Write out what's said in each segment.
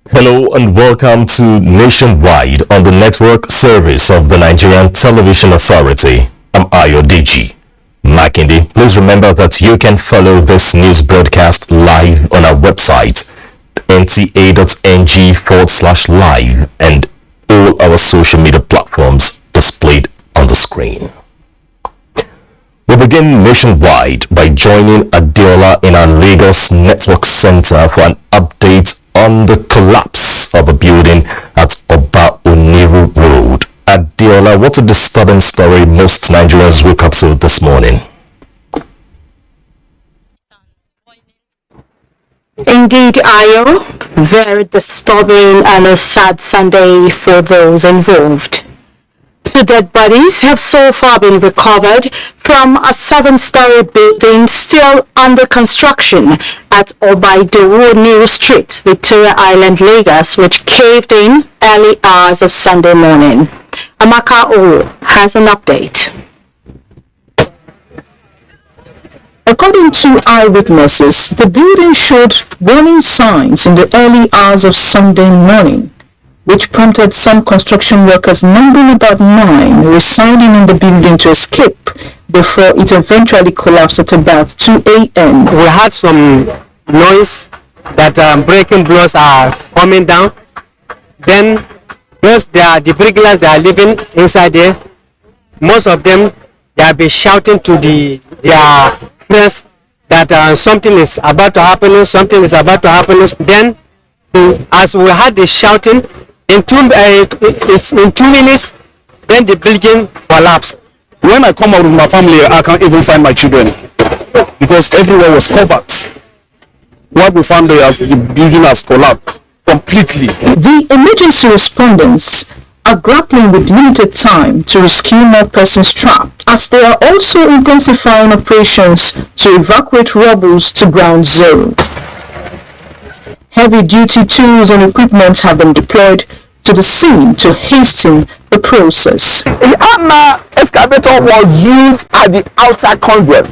Hello and welcome to Nationwide on the network service of the Nigerian Television Authority. I'm Ayodiji Makinde. Please remember that you can follow this news broadcast live on our website, nta.ng/live, and all our social media platforms displayed on the screen. We begin Nationwide by joining Adeola in our Lagos Network Center for an update on the collapse of a building at Oba Oniru Road. Adeola, what a disturbing story most Nigerians woke up to this morning. Indeed, Ayo, very disturbing and a sad Sunday for those involved. 2 dead bodies have so far been recovered from a 7-story building still under construction at Obaidowo New Street, Victoria Island, Lagos, which caved in early hours of Sunday morning. Amaka O has an update. According to eyewitnesses, the building showed warning signs in the early hours of Sunday morning, which prompted some construction workers numbering about 9 residing in the building to escape before it eventually collapsed at about 2 a.m. We had some noise that breaking blocks are coming down. Then those the bricklayers that are living inside there, most of them, they have been shouting to their friends that something is about to happen, something is about to happen. Then as we had the shouting, in 2 minutes, then the building collapsed. When I come out with my family, I can't even find my children because everywhere was covered. What we found there is the building has collapsed completely. The emergency respondents are grappling with limited time to rescue more persons trapped, as they are also intensifying operations to evacuate rebels to ground zero. Heavy-duty tools and equipment have been deployed to the scene to hasten the process. The hammer excavator was used at the outer conduit.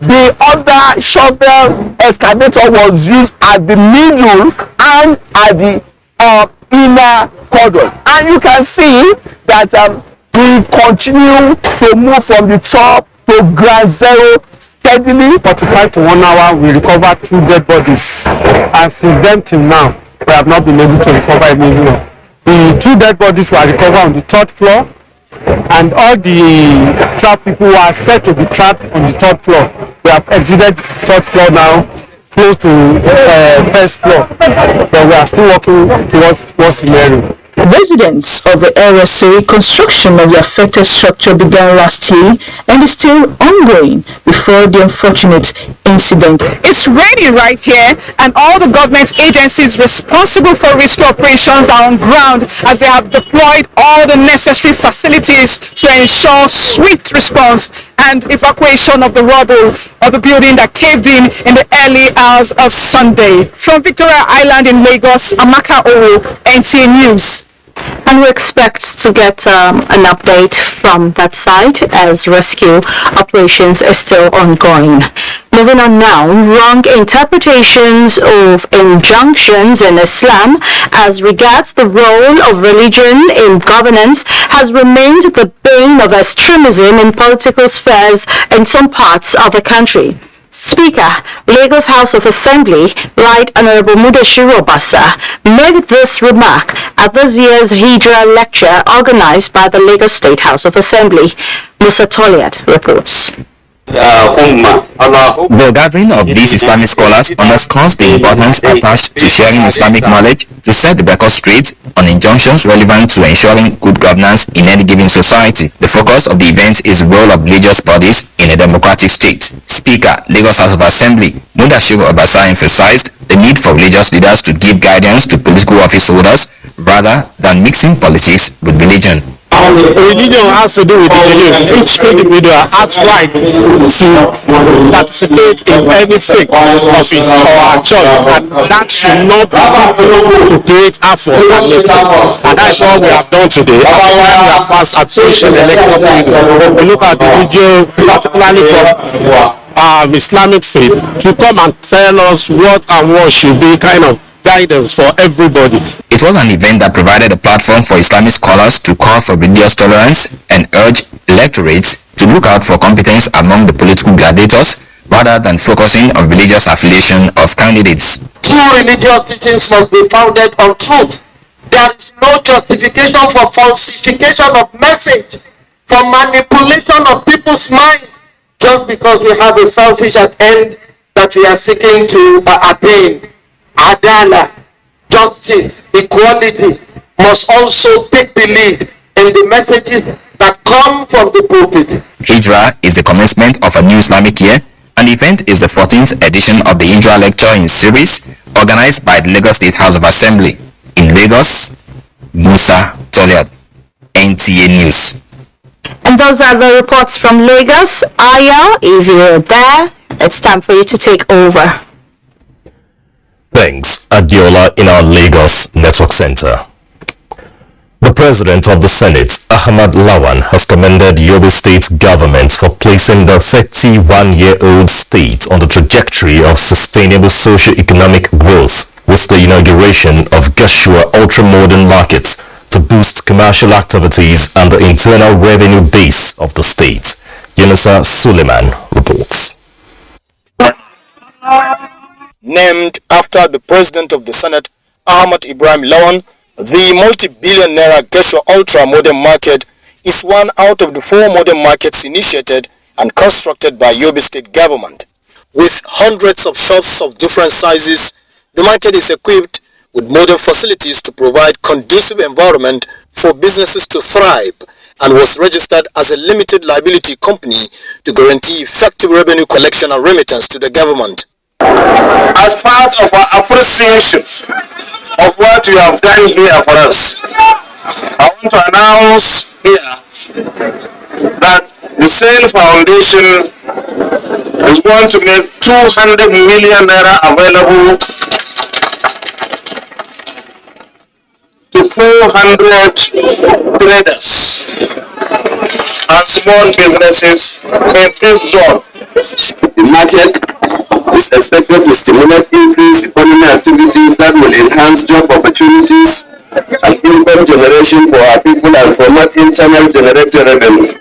The other shovel excavator was used at the middle and at the inner conduit. And you can see that we continue to move from the top to ground zero steadily. 45 to 1 hour, we recovered 2 dead bodies, and since then till now, we have not been able to recover any more. The 2 dead bodies were recovered on the 3rd floor, and all the trapped people who are said to be trapped on the 3rd floor. We have exited the 3rd floor now, close to 1st floor, but we are still working towards scenario. Residents of the area say construction of the affected structure began last year and is still ongoing before the unfortunate incident. It's ready right here, and all the government agencies responsible for rescue operations are on ground as they have deployed all the necessary facilities to ensure swift response and evacuation of the rubble of the building that caved in the early hours of Sunday. From Victoria Island in Lagos, Amaka O, NTA News. And we expect to get an update from that side as rescue operations are still ongoing. Moving on now, wrong interpretations of injunctions in Islam as regards the role of religion in governance has remained the bane of extremism in political spheres in some parts of the country. Speaker, Lagos House of Assembly, Right Honorable Mudashiru Obasa, made this remark at this year's Hijra lecture organized by the Lagos State House of Assembly. Musa Toliat reports. The gathering of these Islamic scholars underscores the importance attached to sharing Islamic knowledge to set the record straight on injunctions relevant to ensuring good governance in any given society. The focus of the event is the role of religious bodies in a democratic state. Speaker, Lagos House of Assembly, Mudashiru Obasa emphasized the need for religious leaders to give guidance to political office holders rather than mixing politics with religion. Religion has to do with the belief. Each individual has right to participate in any faith office or church, and that should not be to create effort and that's what we have done today. After we have passed administration electoral period, we look at the video particularly from Islamic faith to come and tell us what and what should be kind of guidance for everybody. It was an event that provided a platform for Islamic scholars to call for religious tolerance and urge electorates to look out for competence among the political gladiators rather than focusing on religious affiliation of candidates. True religious teachings must be founded on truth. There is no justification for falsification of message, for manipulation of people's mind, just because we have a selfish end that we are seeking to attain. Adala, justice, equality must also take belief in the messages that come from the pulpit. Hijra is the commencement of a new Islamic year, and the event is the 14th edition of the Hijra lecture in series organized by the Lagos State House of Assembly. In Lagos, Musa Toliad, NTA News. And those are the reports from Lagos. Aya, if you're there, it's time for you to take over. Thanks, Adiola, in our Lagos Network Center. The President of the Senate, Ahmad Lawan, has commended Yobe State government for placing the 31-year-old state on the trajectory of sustainable socio-economic growth with the inauguration of Gashua ultra-modern markets to boost commercial activities and the internal revenue base of the state. Yunusa Suleiman reports. Named after the President of the Senate, Ahmad Ibrahim Lawan, the multi-billion naira Gashua ultra-modern market is one out of the 4 modern markets initiated and constructed by Yobe State government. With hundreds of shops of different sizes, the market is equipped with modern facilities to provide conducive environment for businesses to thrive and was registered as a limited liability company to guarantee effective revenue collection and remittance to the government. As part of our appreciation of what you have done here for us, I want to announce here that the Sale Foundation is going to make 200 million naira available to 400 traders and small businesses in this zone. The market is expected to stimulate increased economic activities that will enhance job opportunities and income generation for our people and promote internal generated revenue.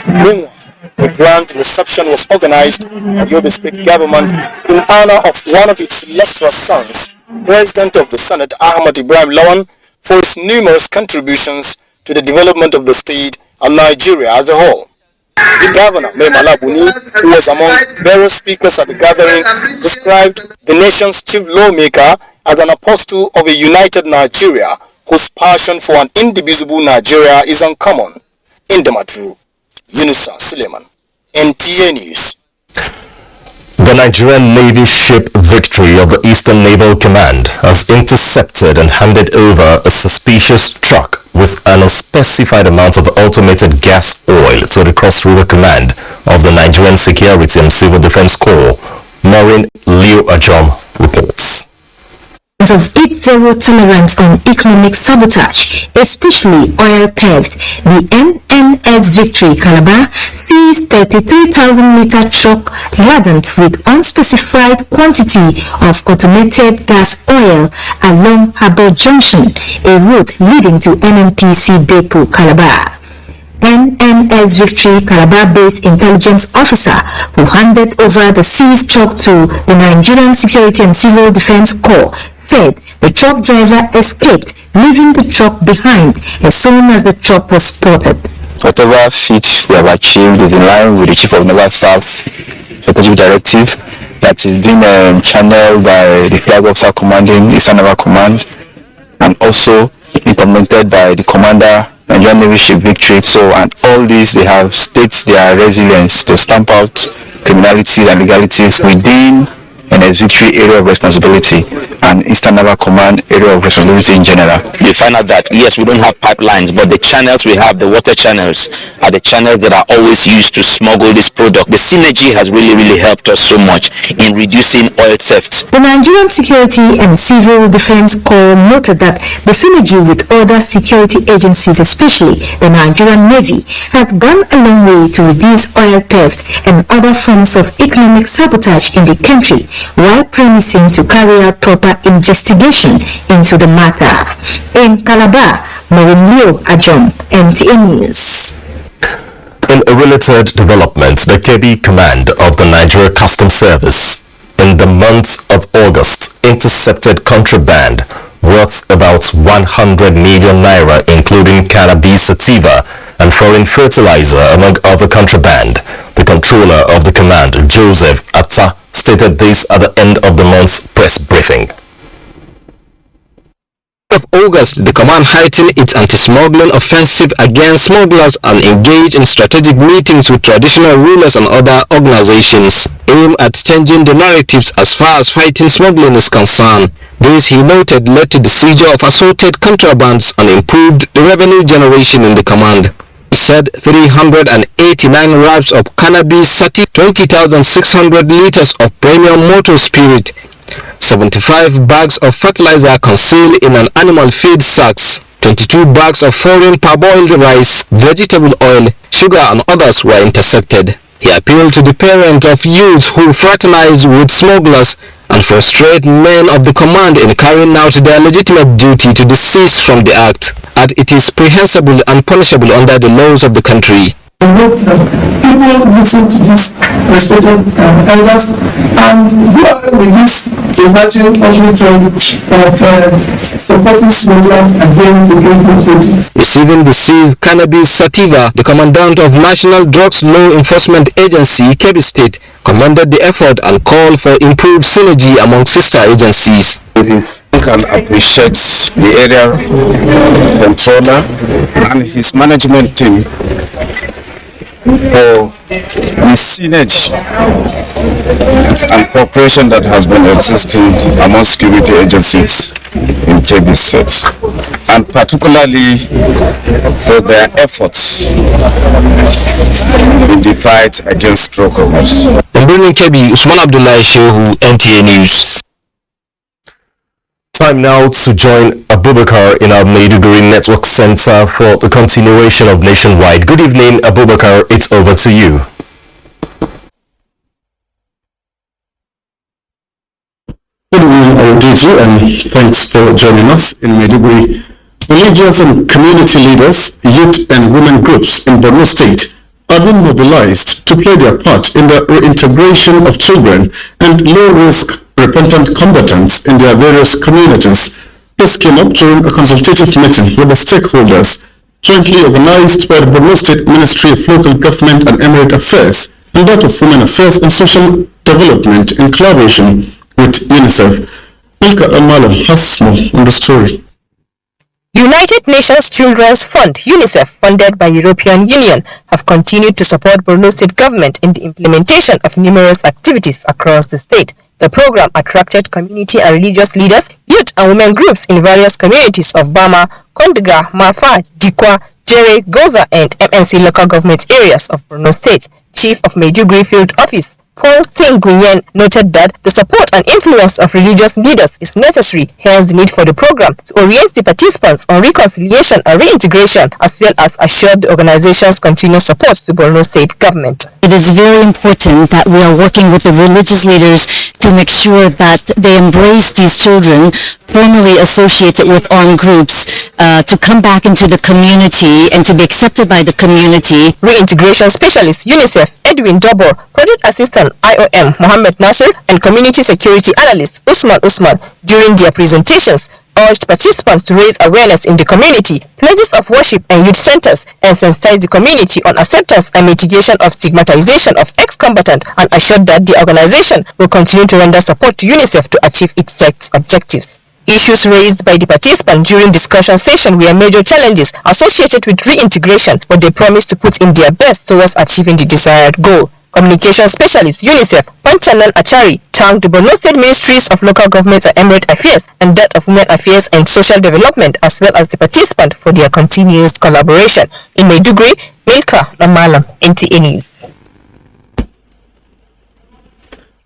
Meanwhile, a grand reception was organized by Yobe State government in honor of one of its illustrious sons, President of the Senate Ahmad Ibrahim Lawan, for its numerous contributions to the development of the state and Nigeria as a whole. The governor, Memala Buni, who was among various speakers at the gathering, described the nation's chief lawmaker as an apostle of a united Nigeria whose passion for an indivisible Nigeria is uncommon. In the matter, Yunusa Suleiman, NTA News. The Nigerian Navy ship Victory of the Eastern Naval Command has intercepted and handed over a suspicious truck with an unspecified amount of automated gas oil to the Cross River Command of the Nigerian Security and Civil Defense Corps. Maureen Leo Ajom reports. Of its zero tolerance on economic sabotage, especially oil theft, the NNS Victory Calabar seized 33,000-litre truck laden with unspecified quantity of automated gas oil along Harbour Junction, a route leading to NNPC Depot, Calabar. NNS Victory Calabar-based intelligence officer who handed over the seized truck to the Nigerian Security and Civil Defense Corps said the truck driver escaped, leaving the truck behind as soon as the truck was spotted. Whatever feat we have achieved is in line with the Chief of Naval Staff strategic directive that is being channeled by the Flag Officer Commanding Eastern Naval Command and also implemented by the Commander Nigerian Navy Ship Victory. So, and all these, they have stated their resilience to stamp out criminalities and legalities within NS Victory area of responsibility. and Eastern Naval Command area of responsibility in general. You find out that yes, we don't have pipelines, but the channels we have, the water channels, are the channels that are always used to smuggle this product. The synergy has really helped us so much in reducing oil theft. The Nigerian Security and Civil Defense Corps noted that the synergy with other security agencies, especially the Nigerian Navy, has gone a long way to reduce oil theft and other forms of economic sabotage in the country, while promising to carry out proper investigation into the matter. In Calabar, Maureen Ajom, NTA News. In a related development, the Kogi Command of the Nigeria Customs Service in the month of August intercepted contraband worth about 100 million naira, including cannabis sativa and foreign fertilizer, among other contraband. The controller of the command, Joseph Atta, stated this at the end of the month's press briefing. Of August, the command heightened its anti-smuggling offensive against smugglers and engaged in strategic meetings with traditional rulers and other organizations, aimed at changing the narratives as far as fighting smuggling is concerned. This, he noted, led to the seizure of assorted contrabands and improved the revenue generation in the command. He said 389 wraps of cannabis, 20,600 liters of premium motor spirit, 75 bags of fertilizer concealed in an animal feed sacks, 22 bags of foreign parboiled rice, vegetable oil, sugar and others were intercepted. He appealed to the parents of youths who fraternize with smugglers and frustrate men of the command in carrying out their legitimate duty to desist from the act, as it is prehensible and punishable under the laws of the country. I hope that people listen to these respected elders and go ahead with this emerging public trend of supporting smugglers and reintegrating produce. Receiving the seized cannabis sativa, the commandant of National Drugs Law Enforcement Agency, Kebbi State, commended the effort and called for improved synergy among sister agencies. Can appreciate the area controller and his management team for the synergy and cooperation that has been existing among security agencies in Kebbi State, and particularly for their efforts in the fight against drug abuse. In Birnin Kebbi, Usman Abdullah Shehu, NTA News. Time now to join Abubakar in our Maiduguri Network Center for the continuation of Nationwide. Good evening, Abubakar. It's over to you. Good evening, Audiju, and thanks for joining us in Maiduguri. Religious and community leaders, youth and women groups in Borno State are being mobilized to play their part in the reintegration of children and low-risk repentant combatants in their various communities. This came up during a consultative meeting with the stakeholders jointly organized by the Borno State Ministry of Local Government and Emirate Affairs and that of Women Affairs and Social Development in collaboration with UNICEF. Milka Amalam has more on the story. United Nations Children's Fund, UNICEF, funded by European Union, have continued to support Borno State government in the implementation of numerous activities across the state. The program attracted community and religious leaders, youth and women groups in various communities of Bama, Kondiga, Mafa, Dikwa, Jere, Goza and MNC local government areas of Borno State. Chief of Maiduguri Field Office, Paul Tenguyen, noted that the support and influence of religious leaders is necessary, hence the need for the program to orient the participants on reconciliation and reintegration, as well as assure the organization's continued support to Borno State government. It is very important that we are working with the religious leaders to make sure that they embrace these children formerly associated with armed groups to come back into the community and to be accepted by the community. Reintegration specialist UNICEF Edwin Dobor, project assistant IOM Mohammed Nasser and community security analyst Usman during their presentations urged participants to raise awareness in the community, places of worship and youth centers, and sensitize the community on acceptance and mitigation of stigmatization of ex-combatants, and assured that the organization will continue to render support to UNICEF to achieve its set objectives. Issues raised by the participants during discussion session were major challenges associated with reintegration, but they promised to put in their best towards achieving the desired goal. Communication specialist UNICEF Panchanan Achari thanked the Borno State Ministries of Local Government and Emirate Affairs and that of Women Affairs and Social Development, as well as the participants for their continuous collaboration. In Maiduguri, Milka Lamalam, NTA News.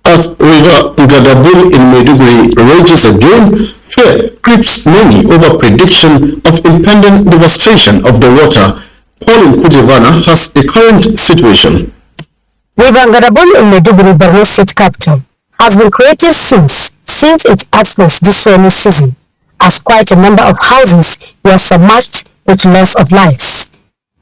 As River Gadabul in Maiduguri rages again, fear grips many over prediction of impending devastation of the water. Pauline Kujevana has a current situation. River Gadabul in Maiduguri, Borno State capital, has been creating since its outflows this rainy season, as quite a number of houses were submerged with loss of lives.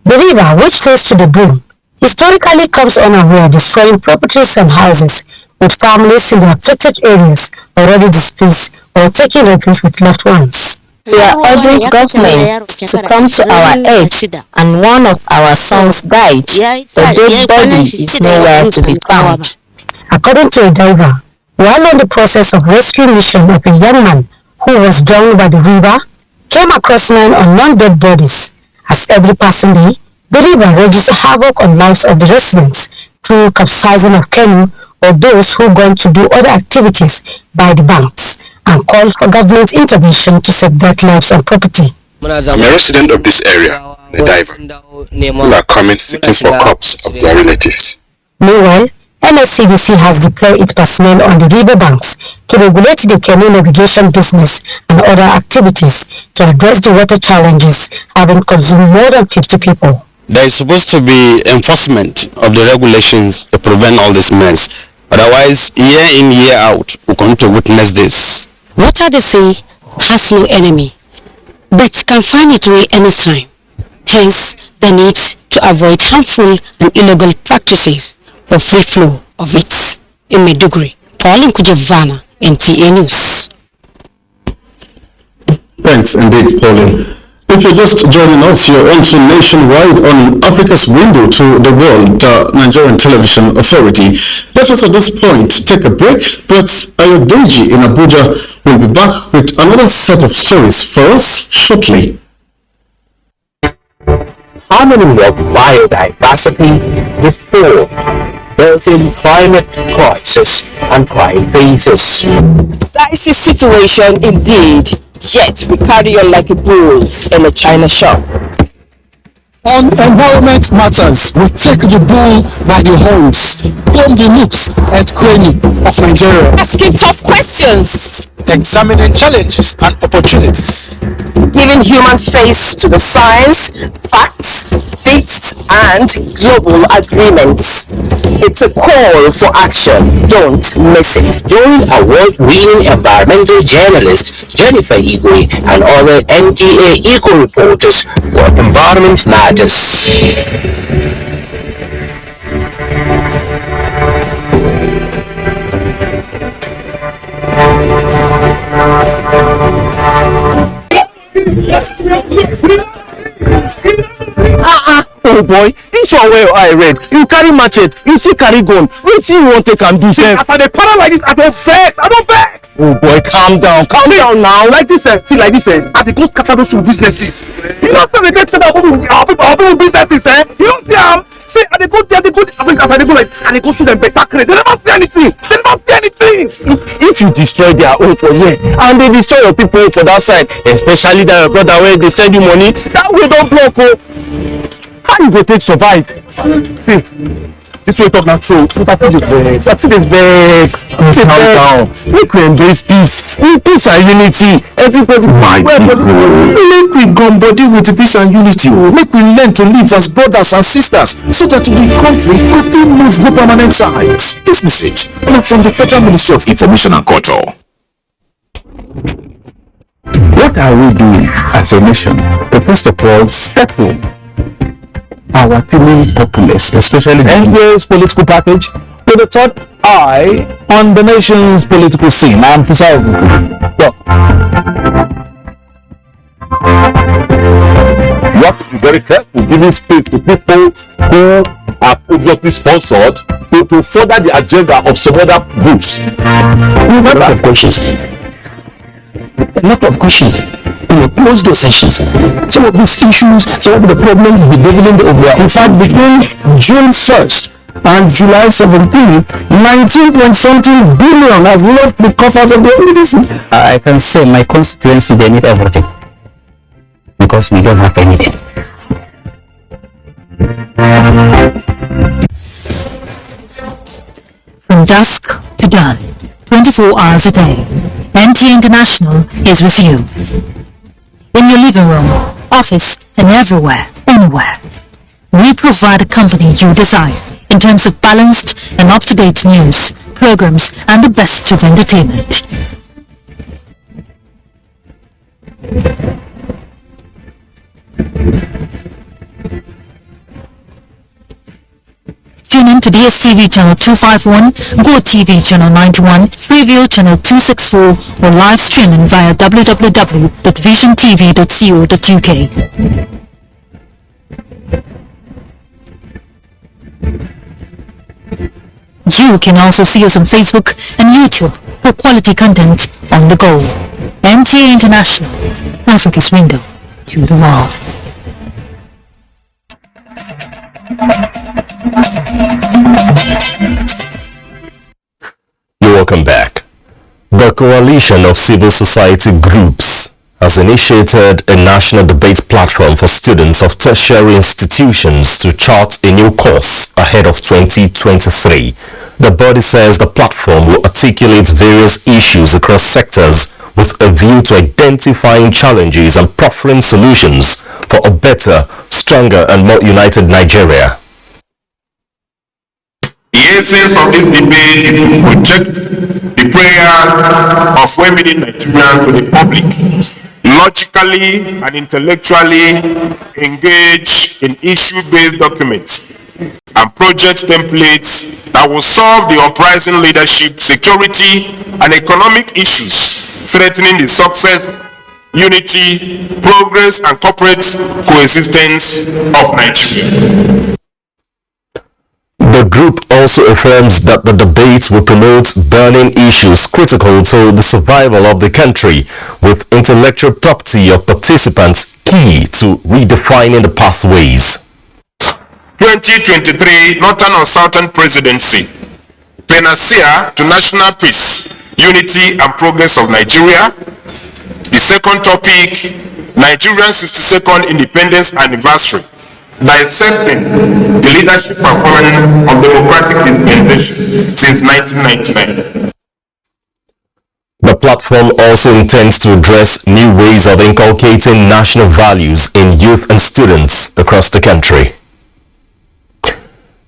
The river, which flows to the brim, historically comes unaware, destroying properties and houses, with families in the affected areas already displaced or taking refuge with loved ones. We are urging government to come to our aid, and one of our sons died. The dead body is nowhere to be found. According to a diver, while on the process of rescue mission of a young man who was drowned by the river, came across 9 unknown dead bodies. As every passing day, the river rages havoc on lives of the residents through capsizing of canoe or those who gone to do other activities by the banks, and call for government intervention to safeguard lives and property. I'm a resident of this area, a diver, who are coming seeking for corpses of their relatives. Meanwhile, NSCDC has deployed its personnel on the river banks to regulate the canoe navigation business and other activities to address the water challenges having consumed more than 50 people. There is supposed to be enforcement of the regulations to prevent all this mess. Otherwise, year in, year out, we're going to witness this. Water, they say, has no enemy, but can find its way anytime. Hence, the need to avoid harmful and illegal practices for free flow of it. In Maiduguri, Pauline Kujevana, NTA News. Thanks indeed, Pauline. If you're just joining us, you're entering nationwide on Africa's window to the world, Nigerian Television Authority. Let us at this point take a break, but Ayodeji in Abuja will be back with another set of stories for us shortly. Harmony of biodiversity before building climate crisis and crime phases. Dicey situation indeed. Yet we carry on like a bull in a china shop. On environment matters, we take the bull by the horns, comb the nooks and cranny of Nigeria. Asking tough questions. Examining challenges and opportunities. Giving human face to the science, facts, facts and global agreements. It's a call for action. Don't miss it. Join award-winning environmental journalist Jennifer Igwe and other NTA Eco reporters for Environment Matters. Oh boy, this one where I read, you carry machete, you see carry gun, wetin you want take am do sef? After the para like this, I don't vex, Oh boy, calm down now. Like this, see like this, I dey go scatter those two businesses. You know, say they get set up our people businesses, You don't see them. Say, I dey go there, they go show them better craze. They never see anything. If you destroy their own for here, and they destroy your people for that side, especially that brother where they send you money, that way don't block. How you go take survive? See, this way talk not true. But I still dey vex. Calm down. Make we embrace peace. Peace and unity. Everybody. My people, make we gum body with peace and unity. Make we learn to live as brothers and sisters, so that the country will still move to permanent sides. This message from the Federal Ministry of Information and Culture. What are we doing as a nation to first of all settle our teeming populace, especially the NTA's political package, with the third eye on the nation's political scene? I'm Fisal. You have to be very careful giving space to people who are obviously sponsored to further the agenda of some other groups. A lot of questions. Close those sessions. Some of these issues, some of the problems will be dealing over. In fact, between June 1st and July 17, 19.something billion has left the coffers of the NDC. I can say my constituency, they need everything because we don't have anything. From dusk to dawn, 24 hours a day, NTA International is with you. In your living room, office, and everywhere, anywhere. We provide the company you desire in terms of balanced and up-to-date news, programs, and the best of entertainment. Tune in to DSTV channel 251, Go TV channel 91, Freeview channel 264, or live streaming via www.visiontv.co.uk. You can also see us on Facebook and YouTube for quality content on the go. NTA International, Africa's window to the world. Welcome back. The coalition of civil society groups has initiated a national debate platform for students of tertiary institutions to chart a new course ahead of 2023. The body says the platform will articulate various issues across sectors with a view to identifying challenges and proffering solutions for a better, stronger and more united Nigeria. The essence of this debate is to project the prayer of women Nigerians to the public, logically and intellectually engage in issue-based documents and project templates that will solve the uprising leadership, security, and economic issues threatening the success, unity, progress, and corporate coexistence of Nigeria. The group also affirms that the debate will promote burning issues critical to the survival of the country, with intellectual property of participants key to redefining the pathways. 2023 Northern or Southern Presidency, panacea to national peace, unity and progress of Nigeria. The second topic, Nigerian 62nd Independence Anniversary, dissecting the leadership performance of democratic dispensation since 1999. The platform also intends to address new ways of inculcating national values in youth and students across the country.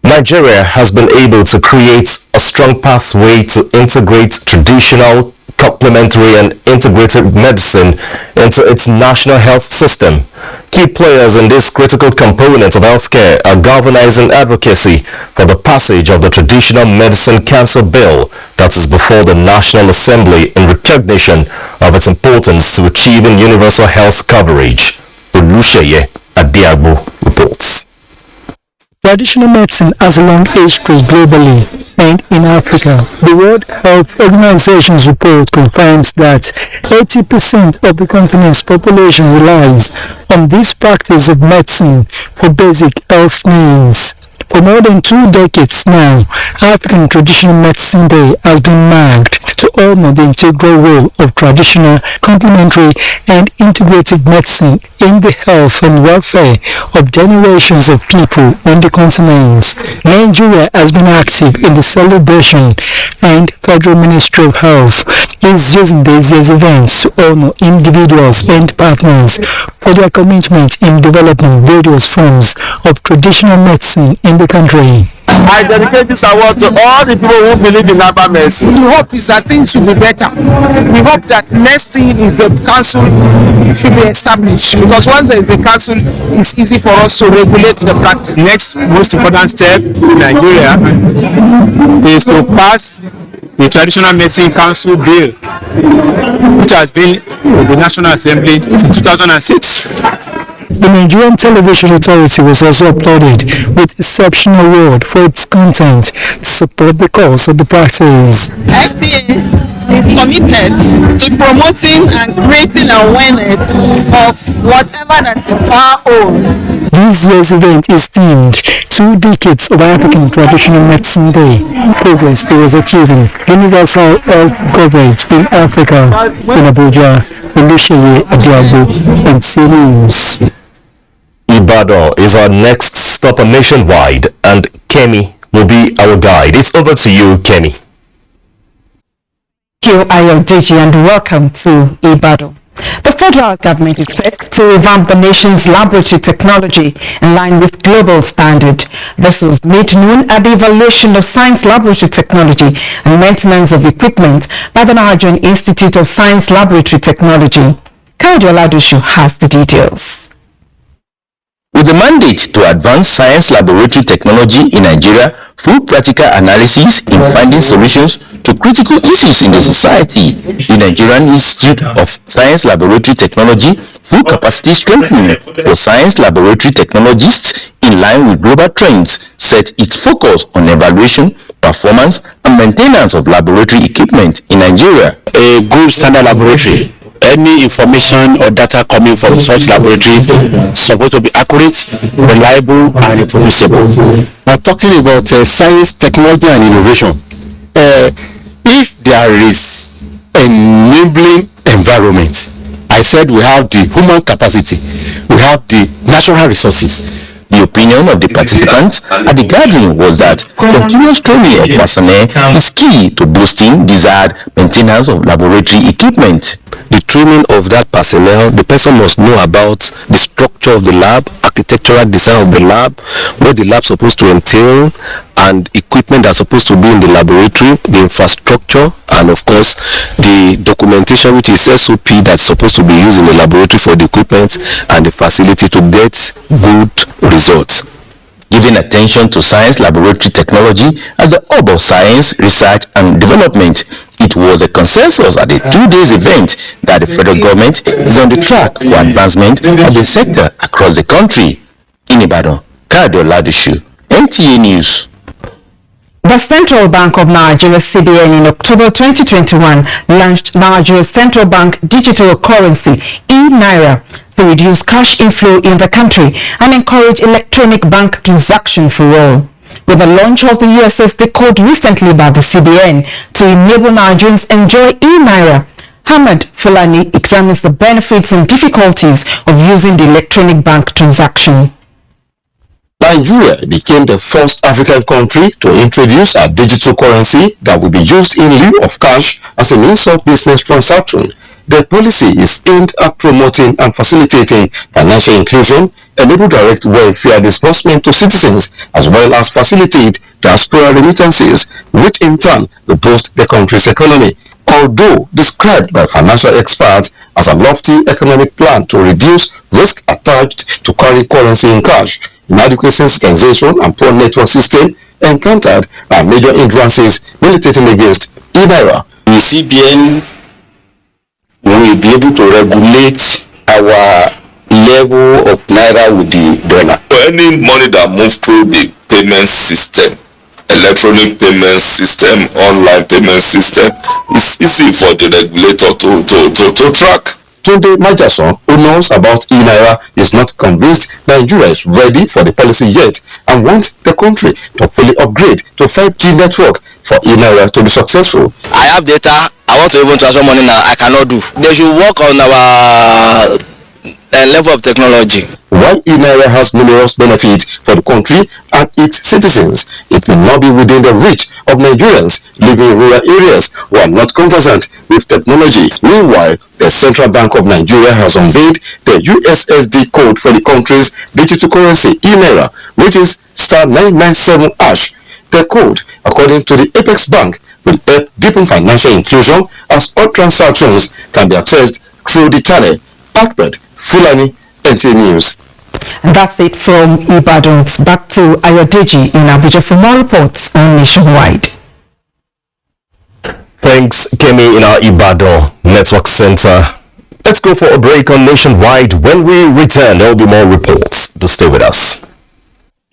Nigeria has been able to create a strong pathway to integrate traditional, complementary and integrated medicine into its national health system. Key players in this critical component of healthcare are galvanizing advocacy for the passage of the Traditional Medicine Council Bill that is before the National Assembly in recognition of its importance to achieving universal health coverage. Olusheye Adiagbo reports. Traditional medicine has a long history globally and in Africa. The World Health Organization's report confirms that 80% of the continent's population relies on this practice of medicine for basic health needs. For more than 2 decades now, African Traditional Medicine Day has been marked to honor the integral role of traditional, complementary and integrative medicine in the health and welfare of generations of people on the continent. Nigeria has been active in the celebration, and Federal Ministry of Health is using this year's events to honor individuals and partners for their commitment in developing various forms of traditional medicine in the country. I dedicate this award to all the people who believe in herbal medicine. The hope is that things should be better. We hope that next thing is the council should be established, because once there is a council, it's easy for us to regulate the practice. The next most important step in Nigeria is to pass the Traditional Medicine Council Bill, which has been in the National Assembly since 2006. The Nigerian Television Authority was also applauded with exceptional award for its content to support the cause of the practice. NTA is committed to promoting and creating awareness of whatever that is our own. This year's event is themed 2 decades of African Traditional Medicine Day, progress towards achieving universal health coverage in Africa in Abuja. Initially, Adiago and News. Ibadan is our next stop on Nationwide, and Kemi will be our guide. It's over to you, Kemi. Thank you, Ayodeji, and welcome to Ibadan. The federal government is set to revamp the nation's laboratory technology in line with global standard. This was mid-noon at the evaluation of science laboratory technology and maintenance of equipment by the Nigerian Institute of Science Laboratory Technology. Kaijo Ladushu has the details. With the mandate to advance science laboratory technology in Nigeria through practical analysis in finding solutions to critical issues in the society, the Nigerian Institute of Science Laboratory Technology, through capacity strengthening for science laboratory technologists in line with global trends, set its focus on evaluation, performance, and maintenance of laboratory equipment in Nigeria. A good standard laboratory, any information or data coming from such laboratory is supposed to be accurate, reliable, and reproducible. Now, talking about science, technology, and innovation, if there is a enabling environment, I said we have the human capacity, we have the natural resources. The opinion of the participants at the gathering was that continuous training of personnel is key to boosting desired maintenance of laboratory equipment. The training of that personnel, the person must know about the structure of the lab, architectural design of the lab, what the lab is supposed to entail, and equipment that's supposed to be in the laboratory, the infrastructure, and of course the documentation, which is SOP, that's supposed to be used in the laboratory for the equipment and the facility to get good results. Giving attention to science laboratory technology as the hub of science, research, and development, it was a consensus at the 2 days event that the federal government is on the track for advancement of the sector across the country. In Ibadan, Kado Ladishu, NTA News. The Central Bank of Nigeria, CBN, in October 2021 launched Nigeria's central bank digital currency, e-Naira, to reduce cash inflow in the country and encourage electronic bank transaction for all. With the launch of the USSD code recently by the CBN to enable Nigerians enjoy e-Naira, Ahmed Fulani examines the benefits and difficulties of using the electronic bank transaction. Nigeria became the first African country to introduce a digital currency that will be used in lieu of cash as a means of business transaction. The policy is aimed at promoting and facilitating financial inclusion, enable direct welfare disbursement to citizens, as well as facilitate diaspora remittances, which in turn will boost the country's economy. Although described by financial experts as a lofty economic plan to reduce risk attached to carry currency in cash, inadequate sensitization and poor network system encountered are major hindrances militating against e-Naira. The CBN will be able to regulate our level of Naira with the dollar. Any money that moves through the payment system, electronic payment system, online payment system, it's easy for the regulator to track. Tunde Majason, who knows about e-Naira, is not convinced Nigeria is ready for the policy yet and wants the country to fully upgrade to 5G network for e-Naira to be successful. I have data. I want to even transfer money now. I cannot do. They should work on our level of technology. While e-Naira has numerous benefits for the country and its citizens, it will not be within the reach of Nigerians living in rural areas who are not conversant with technology. Meanwhile, the Central Bank of Nigeria has unveiled the USSD code for the country's digital currency, e-Naira, which is *997#. The code, according to the Apex Bank, will help deepen financial inclusion as all transactions can be accessed through the channel. Ahmed Fulani, NTA News. And that's it from Ibadan. Back to Ayodeji in Abuja for more reports on Nationwide. Thanks, Kemi, in our Ibadan Network Center. Let's go for a break on Nationwide. When we return, there will be more reports. Do stay with us.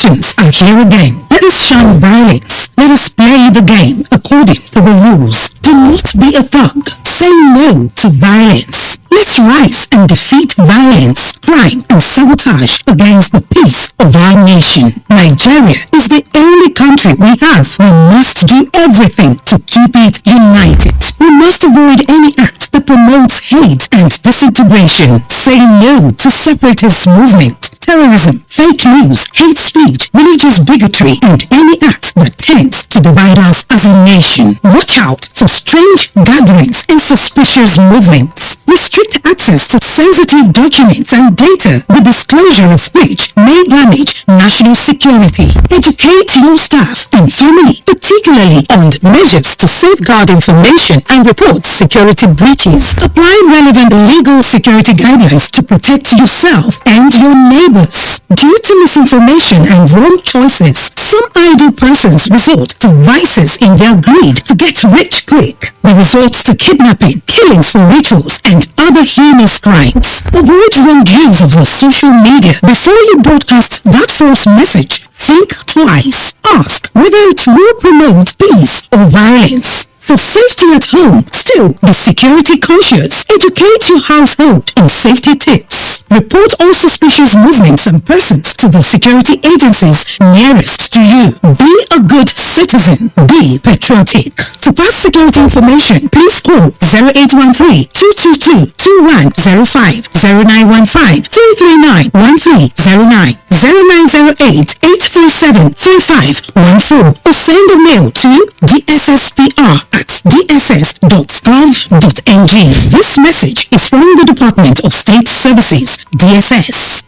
Lessons are here again. Let us shun violence. Let us play the game according to the rules. Do not be a thug. Say no to violence. Let's rise and defeat violence, crime, and sabotage against the peace of our nation. Nigeria is the only country we have. We must do everything to keep it united. We must avoid any act that promotes hate and disintegration. Say no to separatist movement, terrorism, fake news, hate speech, religious bigotry, and any act that tends to divide us as a nation. Watch out for strange gatherings and suspicious movements. Restrict access to sensitive documents and data, the disclosure of which may damage national security. Educate your staff and family, particularly on measures to safeguard information and report security breaches. Apply relevant legal security guidelines to protect yourself and your neighbors. Due to misinformation and wrong choices, some idle persons resort to vices in their greed to get rich quick. They resort to kidnapping, killings for rituals, and other heinous crimes. Avoid wrong use of the social media. Before you broadcast that false message, think twice. Ask whether it will promote peace or violence. For safety at home, still be security conscious. Educate your household on safety tips. Report all suspicious movements and persons to the security agencies nearest to you. Be a good citizen. Be patriotic. To pass security information, please call 0813-222-2105, 0915-339-1309, 0908-837-3514, or send a mail to dsspr@dss.gov.ng. This message is from the Department of State Services, DSS.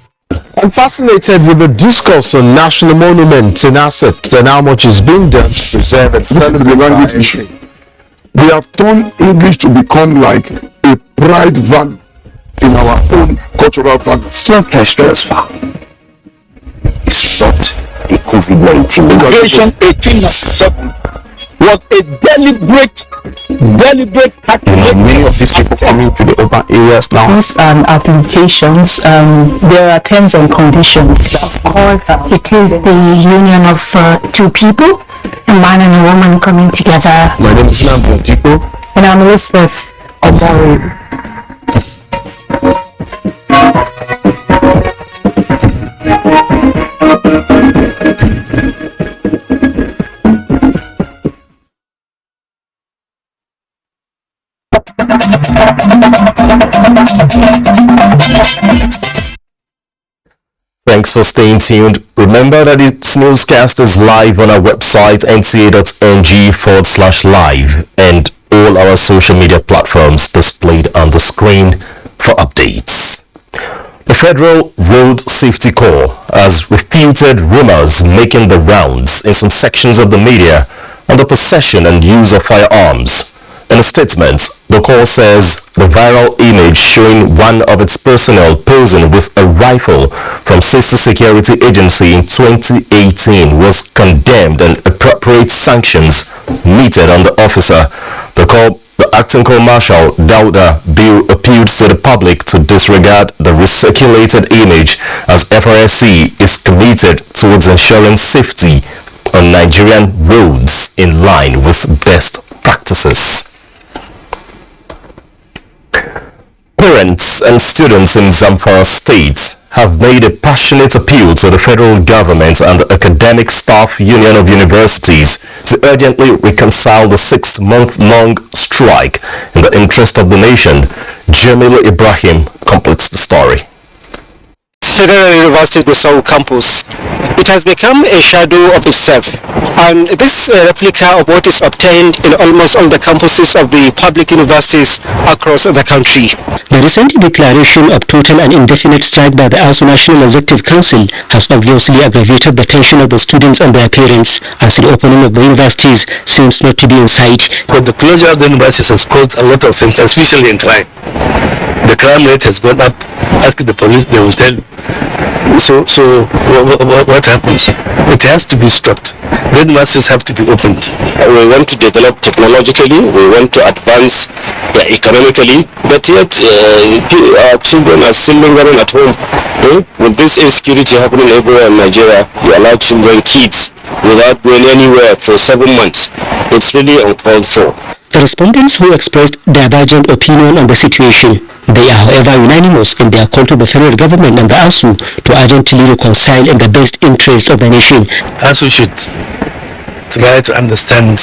I'm fascinated with the discourse on national monuments and assets and how much is being done to preserve and celebrate the language issue. We have turned English to become like a pride value in our own cultural values. It's not a COVID-19. Inauguration 1897 was a deliberate many of these people coming to the urban areas now. These applications, there are terms and conditions. Of course, it is the union of two people, a man and a woman coming together. My name is Anambra, and I'm Elizabeth Omori. Thanks for staying tuned. Remember that this newscast is live on our website nta.ng/live and all our social media platforms displayed on the screen for updates. The Federal Road Safety Corps has refuted rumors making the rounds in some sections of the media on the possession and use of firearms. In a statement, the Corps says the viral image showing one of its personnel posing with a rifle from Safety Security Agency in 2018 was condemned and appropriate sanctions meted on the officer. The Acting Corps Marshal Dauda Bill appealed to the public to disregard the recirculated image as FRSC is committed towards ensuring safety on Nigerian roads in line with best practices. Parents and students in Zamfara State have made a passionate appeal to the federal government and the Academic Staff Union of Universities to urgently reconcile the 6-month-long strike in the interest of the nation. Jamilu Ibrahim completes the story. Federal University Gusau campus, it has become a shadow of itself, and this replica of what is obtained in almost all the campuses of the public universities across the country. The recent declaration of total and indefinite strike by the ASU National Executive Council has obviously aggravated the tension of the students and their parents, as the opening of the universities seems not to be in sight. Because the closure of the universities has caused a lot of things, especially in crime. The crime rate has gone up. Ask the police, they will tell So what happens? It has to be stopped. Then masses have to be opened. We want to develop technologically, we want to advance economically, but yet our children are still lingering at home. With this insecurity happening everywhere in Nigeria, you allow children, kids, without going anywhere for 7 months. It's really uncalled for. The respondents who expressed divergent opinion on the situation, they are however unanimous in their call to the federal government and the ASU to urgently reconcile in the best interest of the nation. ASU should try to understand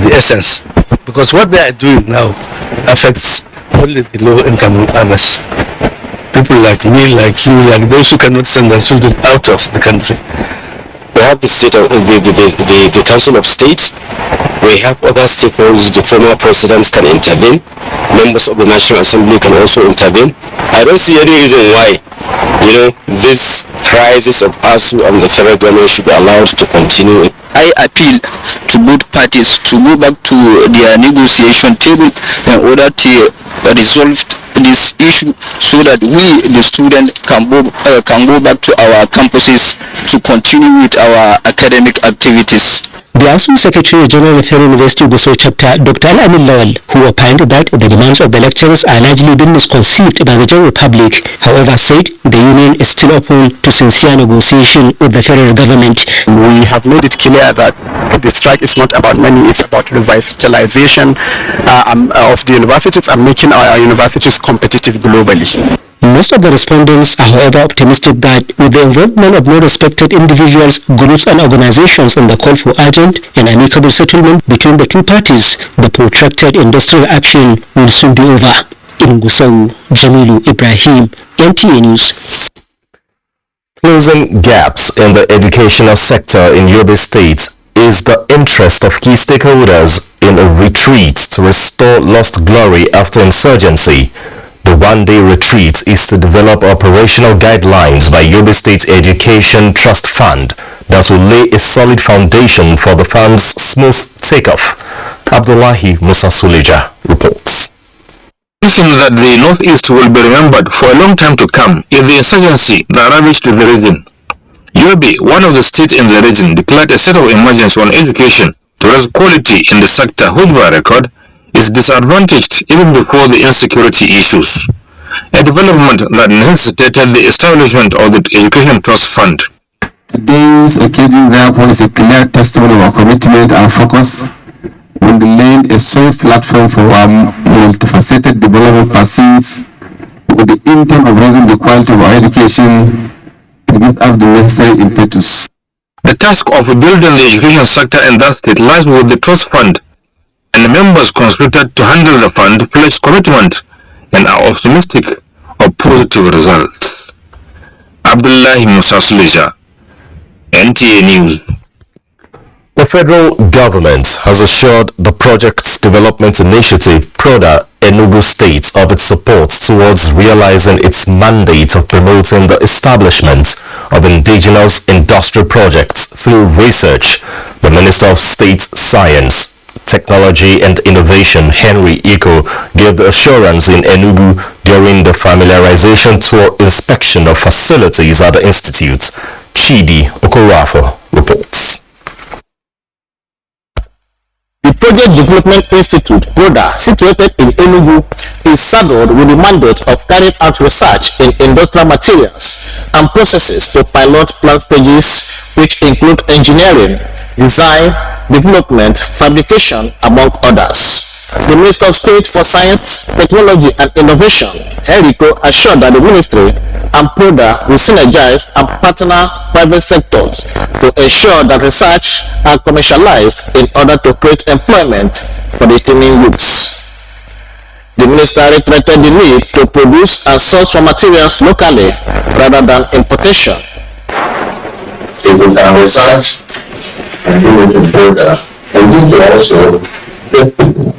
the essence, because what they are doing now affects only the low-income earners. People like me, like you, like those who cannot send their children out of the country. We have the Council of State. We have other stakeholders. The former presidents can intervene. Members of the National Assembly can also intervene. I don't see any reason why, this crisis of ASU and the federal government should be allowed to continue. I appeal to both parties to go back to their negotiation table in order to resolve this issue, so that we, the students, can go back to our campuses to continue with our academic activities. The ASU Secretary General of Federal University Gusau Chapter, Dr. Al-Amin Lawal, who opined that the demands of the lecturers are largely been misconceived by the general public, however said the union is still open to sincere negotiation with the federal government. We have made it clear that the strike is not about money, it's about revitalization of the universities and making our universities competitive globally. Most of the respondents are however optimistic that with the involvement of more respected individuals, groups and organizations in the call for urgent and amicable settlement between the two parties, the protracted industrial action will soon be over. In Gusau, Jamilu Ibrahim, NTA News. Closing gaps in the educational sector in Yobe State is the interest of key stakeholders in a retreat to restore lost glory after insurgency. The one-day retreat is to develop operational guidelines by Yobe State Education Trust Fund that will lay a solid foundation for the fund's smooth takeoff. Abdullahi Musa Suleja reports. That the Northeast will be remembered for a long time to come is the insurgency that ravaged the region. Yobe, one of the states in the region, declared a state of emergency on education to raise quality in the sector, which by record is disadvantaged even before the insecurity issues, a development that necessitated the establishment of the Education Trust Fund. Today's occasion therefore is a clear testimony of our commitment and focus on the land a solid platform for our multifaceted development pursuits with the intent of raising the quality of our education to give up the necessary impetus. The task of building the education sector in that state lies with the Trust Fund, and the members constituted to handle the fund pledge commitment and are optimistic of positive results. Abdullahi Musa Suleja, NTA News. The federal government has assured the Projects Development Initiative PRODA Enugo State of its support towards realizing its mandate of promoting the establishment of indigenous industrial projects through research. The Minister of State Science, Technology and Innovation, Henry Iko, gave the assurance in Enugu during the familiarization tour inspection of facilities at the institute. Chidi Okorafor reports. The Project Development Institute, PRODA, situated in Enugu, is saddled with the mandate of carrying out research in industrial materials and processes to pilot plant stages, which include engineering, design, development, fabrication, among others. The Minister of State for Science, Technology and Innovation, Enrico, assured that the Ministry and PRODA will synergize and partner private sectors to ensure that research are commercialized in order to create employment for the teeming youths. The Minister reiterated the need to produce and source raw materials locally rather than importation. If we can research and do it in PRODA, we need to also get people.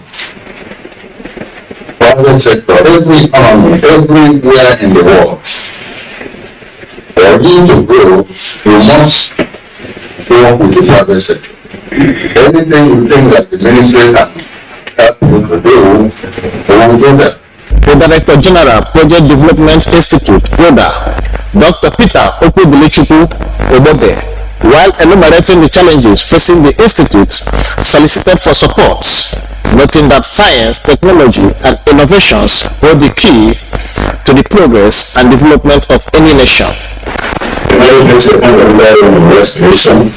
Private sector, every economy, everywhere in the world. For you to grow, you must work with the private sector. Anything you think that the ministry can help you to do, we will do that. The Director General, Project Development Institute, PRODA, Dr. Peter Okudilichukwu Yobe, while enumerating the challenges facing the institute, solicited for support, noting that science, technology, and innovations hold the key to the progress and development of any nation. Restoration,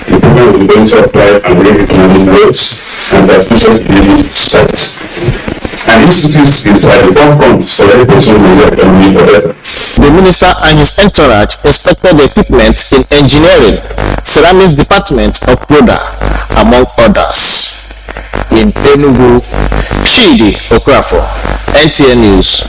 the program will be going to apply and bring economic growth and that future will start. And institute is at the forefront for every person in the economy forever. The minister and his entourage inspected the equipment in engineering, ceramics department of Proda, among others. In Enugo, Chidi Okrafo, NTA News.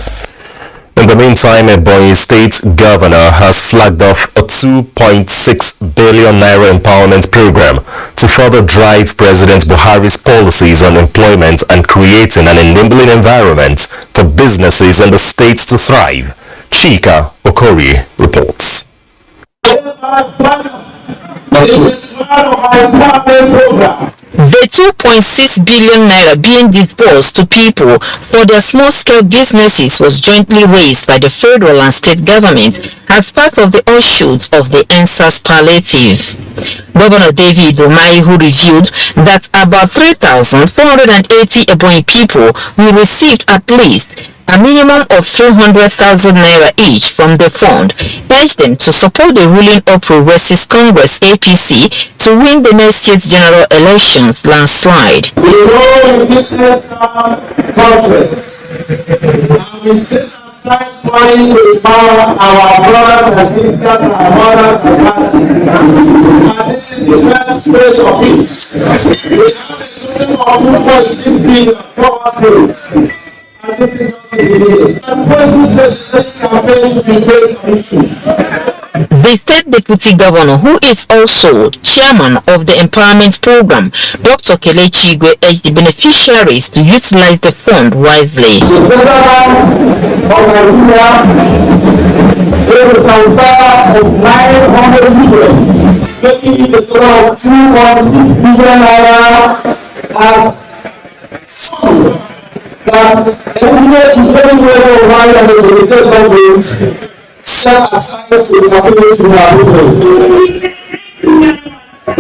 In the meantime, Ebonyi State Governor has flagged off a 2.6 billion naira empowerment program to further drive President Buhari's policies on employment and creating an enabling environment for businesses in the state to thrive. Chika Okori reports. The 2.6 billion naira being disbursed to people for their small-scale businesses was jointly raised by the federal and state government as part of the offshoot of the NSAS palliative. Governor David Umahi, who revealed that about 3,480 Ebonyi people will receive at least a minimum of 300,000 naira each from the fund, urged them to support the ruling All Progressives Congress (APC) to win the next year's general elections landslide. We know business conference, and we set aside money to empower our brothers and sisters, our mothers and fathers. And this is the first stage of it. We have a total of 2.6 billion cover. The state deputy governor, who is also chairman of the empowerment program, Dr. Kelechi Igwe, urged the beneficiaries to utilize the fund wisely.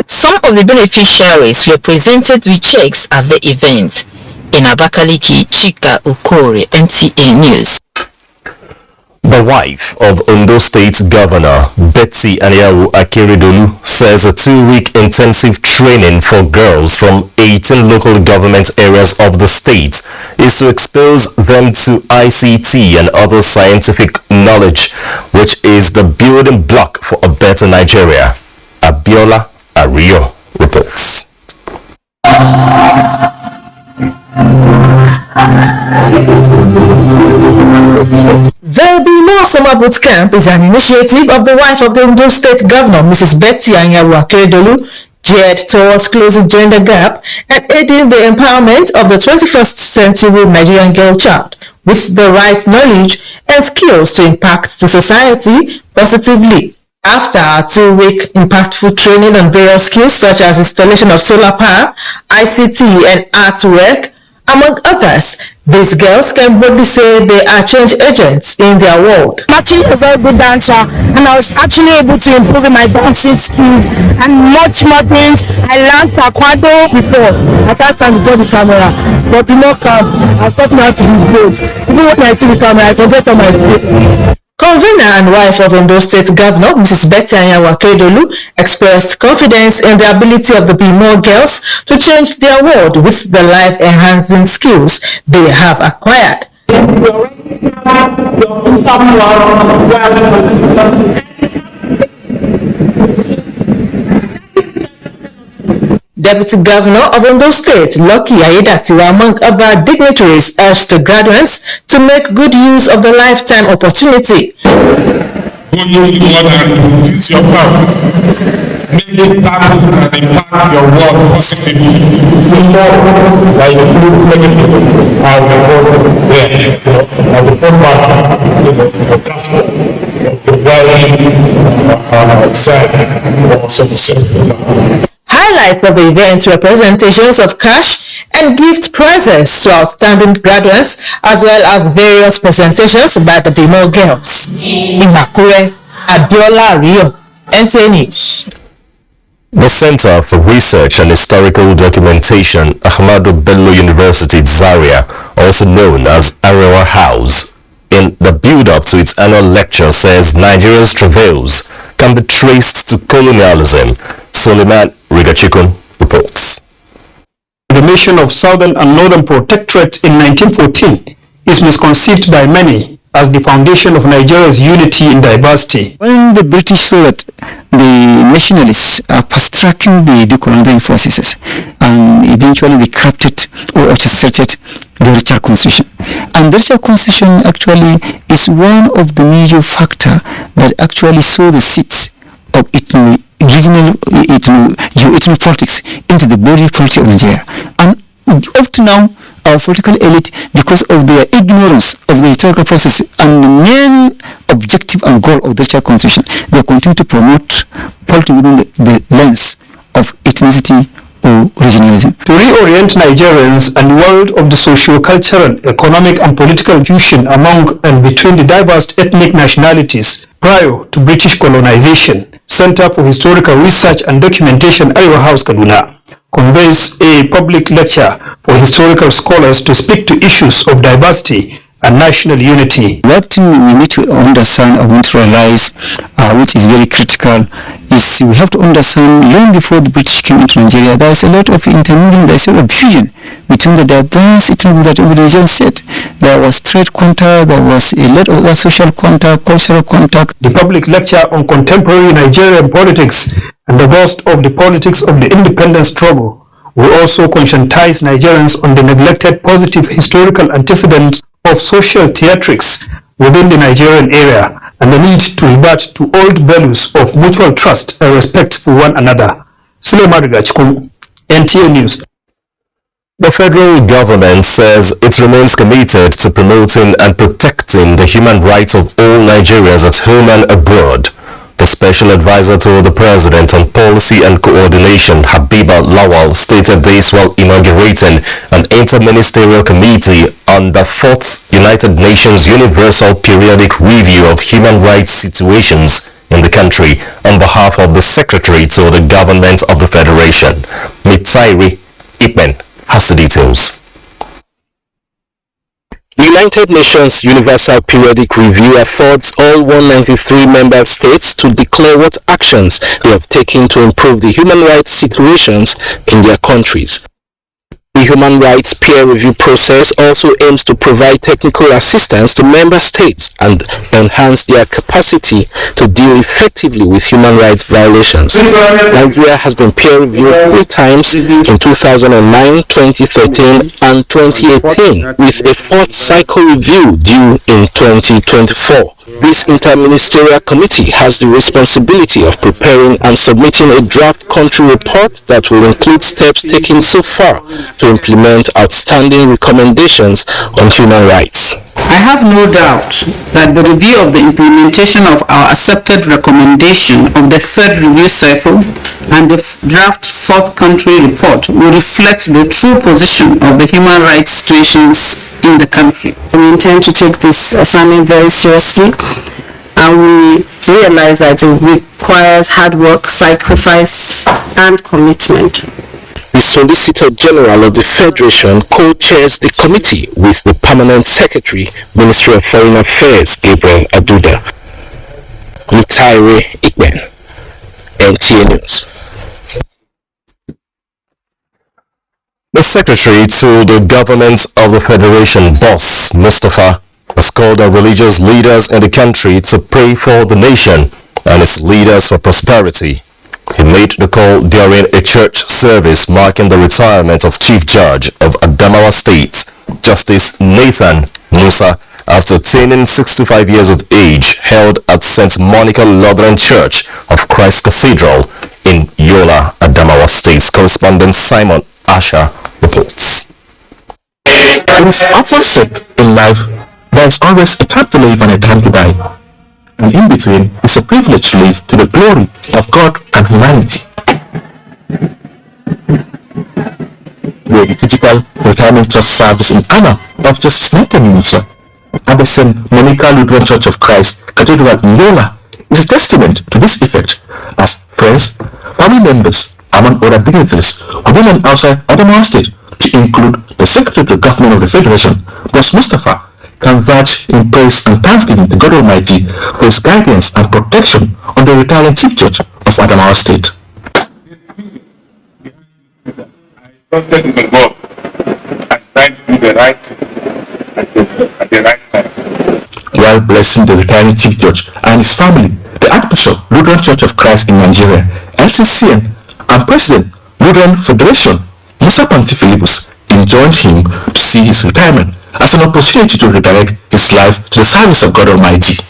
Some of the beneficiaries were presented with checks at the event. In Abakaliki, Chika Ukore, NTA News. The wife of Ondo State Governor Betsy Anyawu Akeredolu says a 2-week intensive training for girls from 18 local government areas of the state is to expose them to ICT and other scientific knowledge, which is the building block for a better Nigeria. Abiola Ario reports. There will be more summer boot camp is an initiative of the wife of the Ondo State Governor, Mrs. Betsy Anyawu Akeredolu, geared towards closing gender gap and aiding the empowerment of the 21st century Nigerian girl child with the right knowledge and skills to impact the society positively. After a 2-week impactful training on various skills such as installation of solar power, ICT and artwork, among others, these girls can boldly say they are change agents in their world. I'm actually a very good dancer, and I was actually able to improve my dancing skills and much more things. I learned taekwondo before. I can't stand before the camera, but you know, I've taught me how to be good. Even when I see the camera, I can get on my feet. Convener and wife of Ondo State Governor, Mrs. Betsy Anyawu Akeredolu, expressed confidence in the ability of the Bimo girls to change their world with the life-enhancing skills they have acquired. Deputy Governor of Ondo State, Lucky Ayedatiwa, among other dignitaries, urged the graduates to make good use of the lifetime opportunity. Go you and reduce your power. Make it happen and impact your world positively. To know that you do negative and the world there, and the format of dashboard of the well-being side or some. Highlights of the event were presentations of cash and gift prizes to outstanding graduates, as well as various presentations by the Bimo girls. In Akure, Abiola Rio, NTA News. The Center for Research and Historical Documentation, Ahmadu Bello University, Zaria, also known as Arewa House, in the build-up to its annual lecture says Nigeria's travails can be traced to colonialism. Suleiman Rigachikun reports. The formation of Southern and Northern Protectorate in 1914 is misconceived by many as the foundation of Nigeria's unity in diversity. When the British saw that the nationalists are fast-tracking the decolonizing forces and eventually they captured or orchestrated the Richard Constitution. And the Richard Constitution actually is one of the major factors that actually saw the seeds of regional politics into the body politic of Nigeria. And up to now, our political elite, because of their ignorance of the historical process and the main objective and goal of the Richard Constitution, they continue to promote politics within the lens of ethnicity or regionalism. To reorient Nigerians and the world of the socio-cultural, economic and political fusion among and between the diverse ethnic nationalities prior to British colonization, Center for Historical Research and Documentation, Arewa House, Kaduna, convenes a public lecture for historical scholars to speak to issues of diversity and national unity. What we need to understand or want to realize, which is very critical, is we have to understand long before the British came into Nigeria, there is a lot of intermingling, there is a lot of fusion between the diverse ethnic that religion said. There was trade contact, there was a lot of social contact, cultural contact. The public lecture on contemporary Nigerian politics and the ghost of the politics of the independence struggle will also conscientize Nigerians on the neglected positive historical antecedents of social theatrics within the Nigerian area and the need to revert to old values of mutual trust and respect for one another. Suleiman Rigachikun, NTA News. The federal government says it remains committed to promoting and protecting the human rights of all Nigerians at home and abroad. The special advisor to the president on policy and coordination, Habiba Lawal, stated this while inaugurating an interministerial committee on the 4th United Nations Universal Periodic Review of Human Rights Situations in the country on behalf of the Secretary to the Government of the Federation. Mitsairi Ipmen has the details. The United Nations Universal Periodic Review affords all 193 member states to declare what actions they have taken to improve the human rights situations in their countries. The human rights peer review process also aims to provide technical assistance to member states and enhance their capacity to deal effectively with human rights violations. Nigeria has been peer reviewed 3 times in 2009, 2013 and 2018, with a 4th cycle review due in 2024. This interministerial committee has the responsibility of preparing and submitting a draft country report that will include steps taken so far to implement outstanding recommendations on human rights. I have no doubt that the review of the implementation of our accepted recommendation of the 3rd review cycle and the draft 4th country report will reflect the true position of the human rights situations in the country. We intend to take this assignment very seriously, and we realize that it requires hard work, sacrifice, and commitment. The Solicitor General of the Federation co-chairs the committee with the Permanent Secretary, Ministry of Foreign Affairs, Gabriel Aduda. Mitaire Ikben, NTA News. The Secretary to the Government of the Federation, Boss Mustafa, has called on religious leaders in the country to pray for the nation and its leaders for prosperity. He made the call during a church service marking the retirement of Chief Judge of Adamawa State, Justice Nathan Musa, after attaining 65 years of age, held at St. Monica Lutheran Church of Christ Cathedral in Yola, Adamawa State. Correspondent Simon Asha reports. It is often said in life, there is always a time to live and a time to die. And in between is a privilege to live to the glory of God and humanity. The liturgical retirement church service in honor of Justice Nathan Musa at the St. Monica Lutheran Church of Christ Cathedral in Yola is a testament to this effect, as friends, family members, among other dignitaries within and outside Adamawa State, to include the Secretary to the Government of the Federation, Boss Mustafa, converge in praise and thanksgiving to God Almighty for his guidance and protection on the retiring Chief Judge of Adamawa State. I trusted in the God and tried to do the right thing at the right time. While blessing the retiring Chief Judge and his family, the Archbishop, Lutheran Church of Christ in Nigeria, LCCN, and President, Lutheran Federation, Musa Pantifilibus, enjoined him to see his retirement as an opportunity to redirect his life to the service of God Almighty.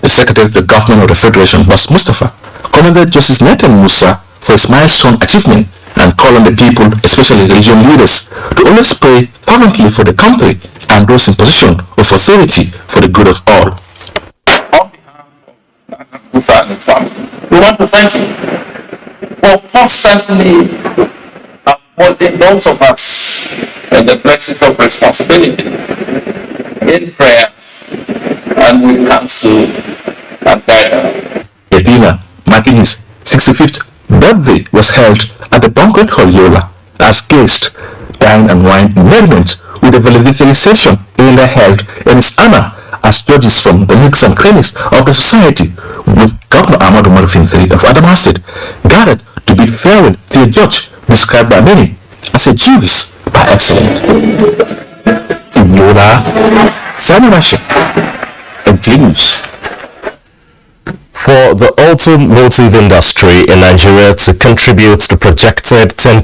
The Secretary to the Government of the Federation, Boss Mustafa, commended Justice Nathan Musa for his milestone achievement and called on the people, especially religious leaders, to always pray fervently for the country and those in position of authority for the good of all. On behalf of Musa and his family, we want to thank you for constantly upholding those of us in the blessings of responsibility in prayer and with counsel and guidance. Ebina, marking his 65th birthday, was held at the banquet hall Yola as guests, dine and wine in merriment with a valedictory session earlier held in his honor as judges from the nooks and crannies of the society, with Governor Ahmadu Marufin III of Adamawa State gathered to bid farewell to a judge described by many as a Jewess by excellence. In Yola, Simon Asha, NTA News. For the automotive industry in Nigeria to contribute the projected 10%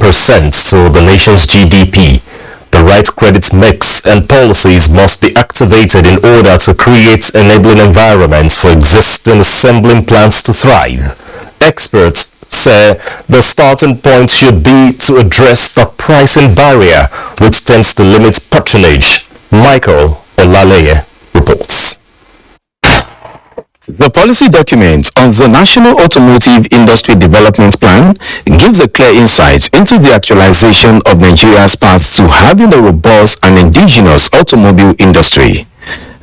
to the nation's GDP, the right credit mix and policies must be activated in order to create enabling environments for existing assembling plants to thrive. Experts say the starting point should be to address the pricing barrier, which tends to limit patronage. Michael Olaleye reports. The policy document on the National Automotive Industry Development Plan gives a clear insight into the actualization of Nigeria's path to having a robust and indigenous automobile industry.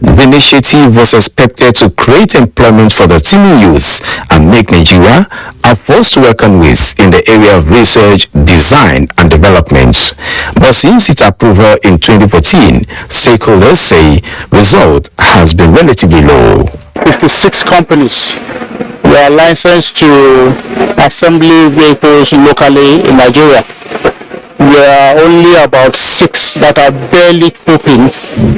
The initiative was expected to create employment for the teeming youth and make Nigeria a force to reckon with in the area of research, design and development. But since its approval in 2014, stakeholders say result has been relatively low. 56 companies were licensed to assemble vehicles locally in Nigeria. There are only about 6 that are barely pooping.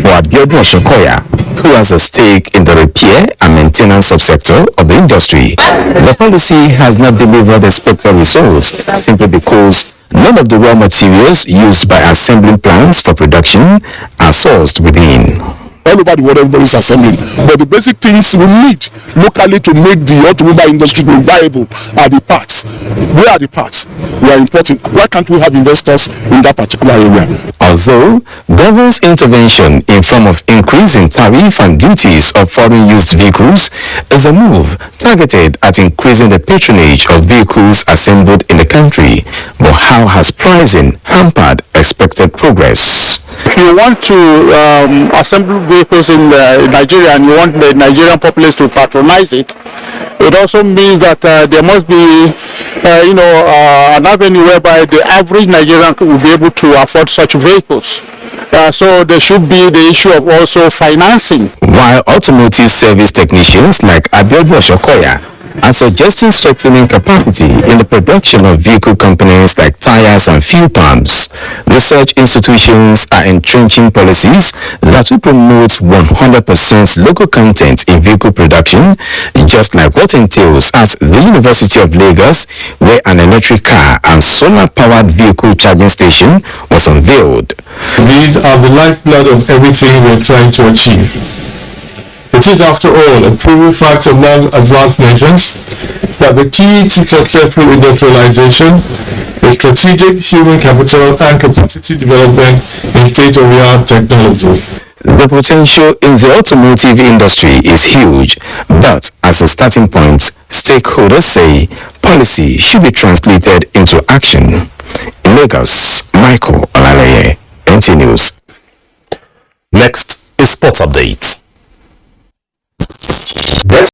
For Abiodun Oshokoya, who has a stake in the repair and maintenance subsector of the industry, the policy has not delivered expected results simply because none of the raw materials used by assembling plants for production are sourced within. All over the world, everybody is assembling. But the basic things we need locally to make the automobile industry viable are the parts. Where are the parts? We are importing. Why can't we have investors in that particular area? Although government's intervention in form of increasing tariff and duties of foreign used vehicles is a move targeted at increasing the patronage of vehicles assembled in the country, but how has pricing hampered expected progress? If you want to assemble vehicles in Nigeria and you want the Nigerian populace to patronize it, it also means that there must be an avenue whereby the average Nigerian will be able to afford such vehicles. So there should be the issue of also financing. While automotive service technicians like Abiodun Oshokoya are suggesting strengthening capacity in the production of vehicle components like tires and fuel pumps, research institutions are entrenching policies that will promote 100% local content in vehicle production, just like what entails at the University of Lagos, where an electric car and solar-powered vehicle charging station was unveiled. These are the lifeblood of everything we're trying to achieve. It is, after all, a proven fact among advanced nations that the key to successful industrialization is strategic human capital and capacity development in state-of-the-art technology. The potential in the automotive industry is huge, but as a starting point, stakeholders say policy should be translated into action. In Lagos, Michael Olaleye, NTA News. Next is Sports Update.